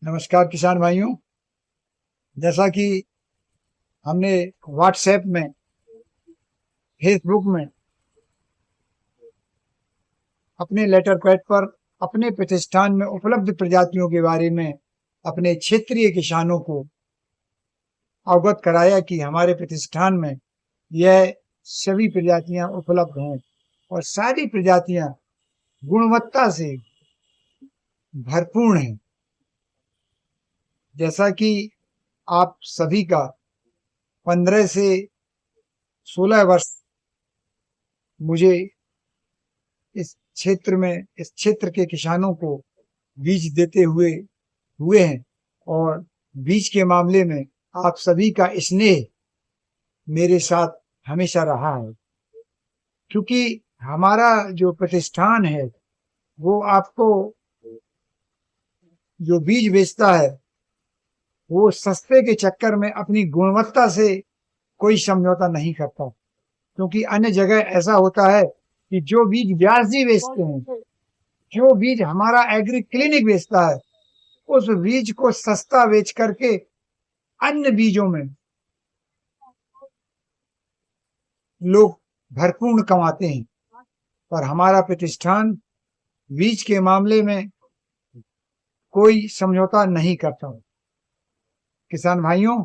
नमस्कार किसान भाइयों। जैसा कि हमने व्हाट्सएप में, फेसबुक में, अपने लेटर पैड पर अपने प्रतिष्ठान में उपलब्ध प्रजातियों के बारे में अपने क्षेत्रीय किसानों को अवगत कराया कि हमारे प्रतिष्ठान में यह सभी प्रजातियां उपलब्ध हैं और सारी प्रजातियां गुणवत्ता से भरपूर हैं। जैसा कि आप सभी का 15 से 16 वर्ष मुझे इस क्षेत्र के किसानों को बीज देते हुए हैं और बीज के मामले में आप सभी का स्नेह मेरे साथ हमेशा रहा है, क्योंकि हमारा जो प्रतिष्ठान है वो आपको जो बीज बेचता है वो सस्ते के चक्कर में अपनी गुणवत्ता से कोई समझौता नहीं करता, क्योंकि अन्य जगह ऐसा होता है कि जो बीज व्यासी बेचते हैं, जो बीज हमारा एग्री क्लिनिक बेचता है, उस बीज को सस्ता बेच करके अन्य बीजों में लोग भरपूर कमाते हैं। पर हमारा प्रतिष्ठान बीज के मामले में कोई समझौता नहीं करता। किसान भाइयों,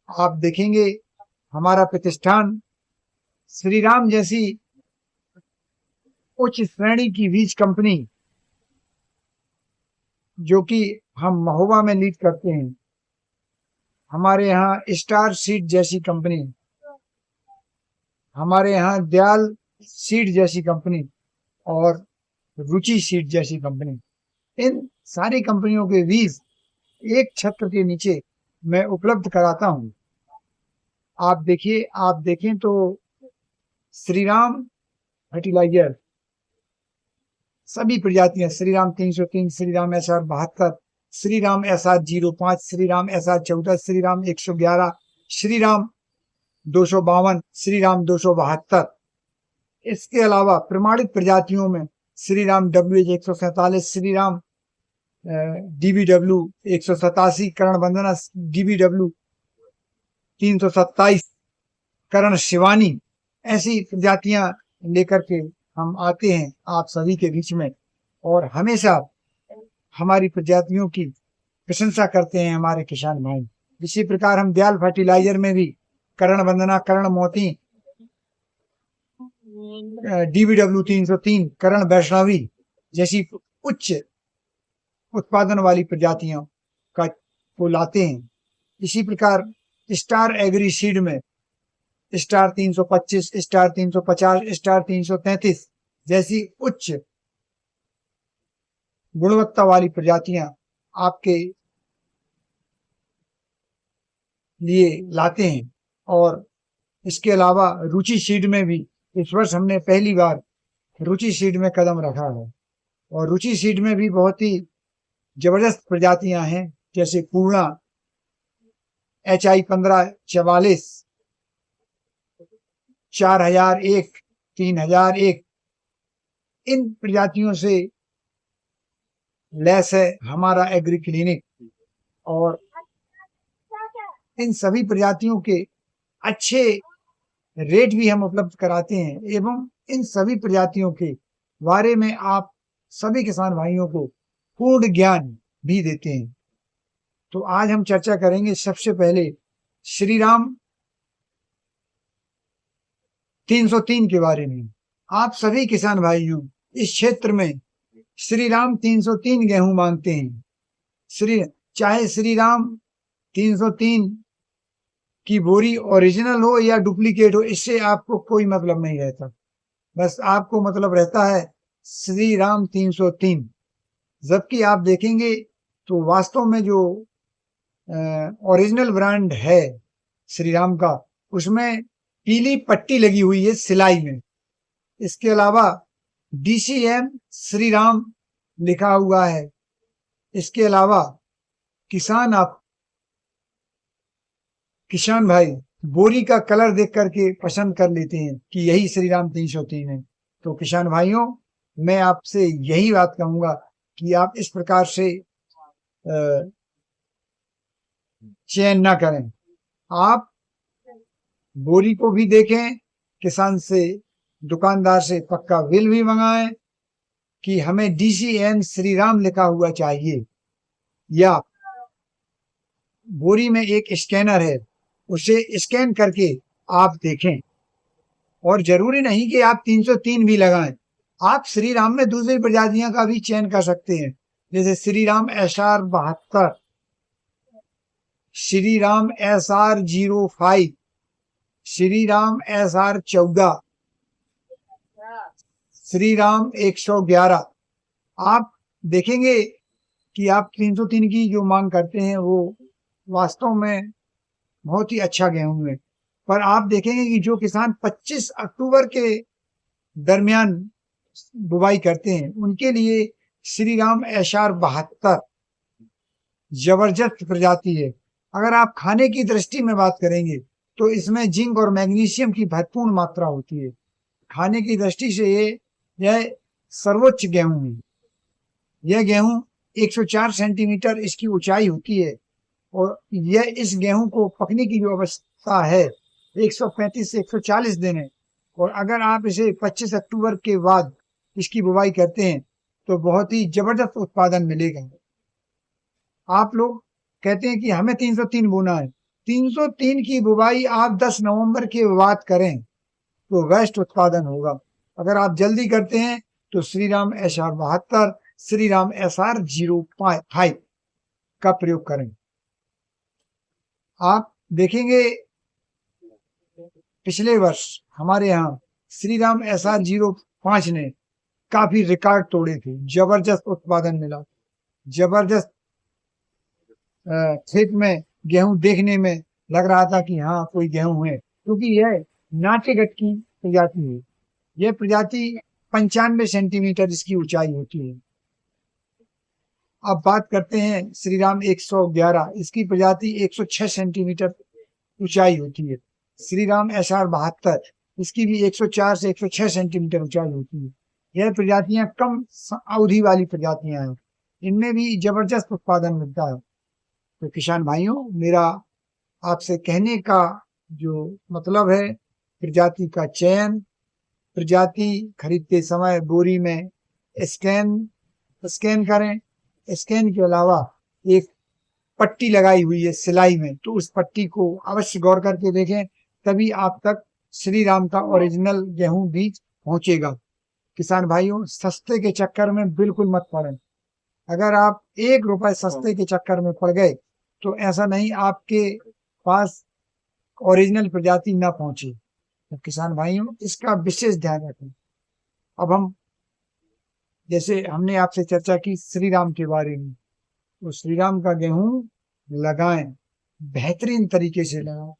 आप देखेंगे हमारा प्रतिष्ठान श्री राम जैसी उच्च श्रेणी की बीज कंपनी, जो कि हम महोबा में लीड करते हैं, हमारे यहाँ स्टार सीड जैसी कंपनी, हमारे यहाँ दयाल सीड जैसी कंपनी और रुचि सीड जैसी कंपनी, इन सारी कंपनियों के बीज एक छत्र के नीचे मैं उपलब्ध कराता हूँ। आप देखें तो श्री राम फर्टिलाइजर सभी प्रजातियां, Shri Ram 303, Shri Ram SR 72, Shri Ram SR 05, Shri Ram SR 14, Shri Ram 111, Shri Ram 252, Shri Ram 272। इसके अलावा प्रमाणित प्रजातियों में Shri Ram WH 147, Shri Ram DBW 187, Karan Vandana DBW 327, करण शिवानी, ऐसी प्रजातियां लेकर के हम आते हैं आप सभी के बीच में और हमेशा हमारी प्रजातियों की प्रशंसा करते हैं हमारे किसान भाई। इसी प्रकार हम दयाल फर्टिलाइजर में भी करण वंदना, करण मोती, DBW 303, करण वैष्णवी जैसी उच्च उत्पादन वाली प्रजातियों को लाते हैं। इसी प्रकार स्टार एग्री सीड में स्टार 325, स्टार 350, स्टार 333 जैसी उच्च गुणवत्ता वाली प्रजातियां आपके लिए लाते हैं। और इसके अलावा रुचि सीड में भी इस वर्ष हमने पहली बार रुचि सीड में कदम रखा है और रुचि सीड में भी बहुत ही जबरदस्त प्रजातियां हैं, जैसे पूर्णा, HI 1544, 4001, 3001। इन प्रजातियों से लैस है हमारा एग्री क्लिनिक और इन सभी प्रजातियों के अच्छे रेट भी हम उपलब्ध कराते हैं एवं इन सभी प्रजातियों के बारे में आप सभी किसान भाइयों को पूर्ण ज्ञान भी देते हैं। तो आज हम चर्चा करेंगे सबसे पहले श्री राम 303 के बारे में। आप सभी किसान भाइयों इस क्षेत्र में श्री राम 303 गेहूं मांगते हैं। चाहे श्री राम 303 की बोरी ओरिजिनल हो या डुप्लीकेट हो, इससे आपको कोई मतलब नहीं रहता। बस आपको मतलब रहता है श्री राम 303। जबकि आप देखेंगे तो वास्तव में जो ओरिजिनल ब्रांड है श्री राम का, उसमें पीली पट्टी लगी हुई है सिलाई में। इसके अलावा DCM श्री राम लिखा हुआ है। इसके अलावा किसान भाई बोरी का कलर देख करके पसंद कर लेते हैं कि यही श्री राम 303 है। तो किसान भाइयों, मैं आपसे यही बात कहूंगा कि आप इस प्रकार से चयन ना करें। आप बोरी को भी देखें, किसान से, दुकानदार से पक्का बिल भी मंगाएं कि हमें DCN श्री राम लिखा हुआ चाहिए, या बोरी में एक स्कैनर है, उसे स्कैन करके आप देखें। और जरूरी नहीं कि आप 303 भी लगाएं, आप श्री राम में दूसरी प्रजातियों का भी चयन कर सकते हैं, जैसे Shri Ram SR 72, Shri Ram SR 05, Shri Ram SR 14, Shri Ram 111। आप देखेंगे कि आप 303 की जो मांग करते हैं वो वास्तव में बहुत ही अच्छा गेहूं है, पर आप देखेंगे कि जो किसान 25 अक्टूबर के दरमियान बुवाई करते हैं, उनके लिए श्री राम SR 72 जबरदस्त प्रजाति है। अगर आप खाने की दृष्टि में बात करेंगे तो इसमें जिंक और मैग्नीशियम की भरपूर मात्रा होती है। खाने की दृष्टि से यह सर्वोच्च गेहूं है। यह गेहूं 104 सेंटीमीटर इसकी ऊंचाई होती है, और यह इस गेहूं को पकने की जो अवस्था है 135 से 140 दिन है। और अगर आप इसे 25 अक्टूबर के बाद इसकी बुवाई करते हैं तो बहुत ही जबरदस्त उत्पादन मिलेगा। आप लोग कहते हैं कि हमें 303 बोना है, 303 की बुवाई आप 10 नवंबर के बाद करें तो बेस्ट उत्पादन होगा। अगर आप जल्दी करते हैं तो श्री राम SR 72, श्री राम SR 05 का प्रयोग करें। आप देखेंगे पिछले वर्ष हमारे यहाँ श्री राम SR 05 ने काफी रिकॉर्ड तोड़े थे, जबरदस्त उत्पादन मिला, जबरदस्त खेत में गेहूं देखने में लग रहा था कि हाँ कोई गेहूं है, क्योंकि यह नाटेगट की प्रजाति है। यह प्रजाति 95 सेंटीमीटर इसकी ऊंचाई होती है। अब बात करते हैं श्री राम 111, इसकी प्रजाति 106 सेंटीमीटर ऊंचाई होती है। श्री राम SR 72, इसकी भी 104 से 106 सेंटीमीटर ऊंचाई होती है। यह प्रजातियां कम अवधि वाली प्रजातियां हैं, इनमें भी जबरदस्त उत्पादन मिलता है। तो किसान भाइयों, मेरा आपसे कहने का जो मतलब है, प्रजाति का चयन, प्रजाति खरीदते समय बोरी में स्कैन करें। स्कैन के अलावा एक पट्टी लगाई हुई है सिलाई में, तो उस पट्टी को अवश्य गौर करके देखें, तभी आप तक श्री राम का ओरिजिनल गेहूं बीज पहुंचेगा। किसान भाइयों, सस्ते के चक्कर में बिल्कुल मत पड़ें। अगर आप 1 रुपए सस्ते के चक्कर में पड़ गए तो ऐसा नहीं आपके पास ओरिजिनल प्रजाति ना पहुंचे। तो किसान भाइयों, इसका विशेष ध्यान रखें। अब हम, जैसे हमने आपसे चर्चा की श्री राम के बारे में, तो श्री राम का गेहूं लगाएं, बेहतरीन तरीके से लगाएं।